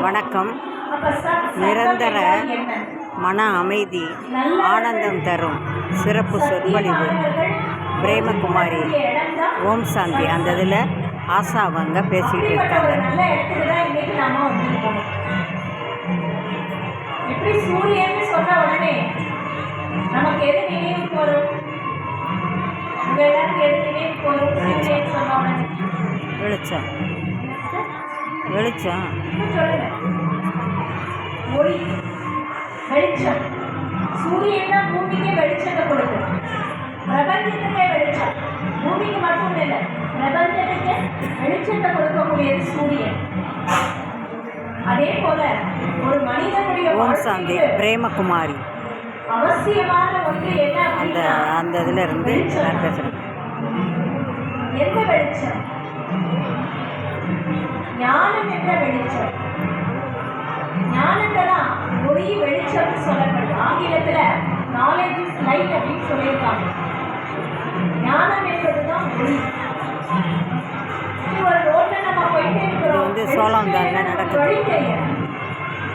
வணக்கம். நிரந்தர மன அமைதி, ஆனந்தம் தரும் சிறப்பு சொற்பொழிவு பிரேமகுமாரி ஓம் சாந்தி. அந்த இதில் ஆசா அவங்க பேசிக்கிட்டு இருக்காங்க. எப்படி சூரியன் சொன்ன உடனே நமக்கு எது நினைவுக்கு வரும்? வெளிச்சம். வெளிச்சம் ஒளி, வெளிச்சம். சூரியன் தான் பூமிக்கு வெளிச்சத்தை கொடுக்கும். பிரபஞ்சத்துக்கே வெளிச்சம். பூமிக்கு மட்டும் இல்லை, பிரபஞ்சத்துக்கு வெளிச்சத்தை கொடுக்கக்கூடியது சூரியன். அதே போல ஒரு மனிதனுடைய ஓம் சாந்தி பிரேமகுமாரி அவசியமான ஒன்று என்ன? அந்த இதில் இருந்து நான் பேசுகிறேன். எந்த வெளிச்சம்? ஞானம் என்ற வெளிச்சம். ஞானத்தான் ஒளி வெளிச்சம் சொல்லப்படுது. ஆங்கிலத்தில் நாலேஜ் இஸ் லைட் அப்படின்னு சொல்லியிருக்காங்க. ஞானம் என்பதுதான் ஒளி. ஒரு ரோட்ல நம்ம போயிட்டே இருக்கிறோம், சோளம் தான் நடக்குது. வழி தெரியும்.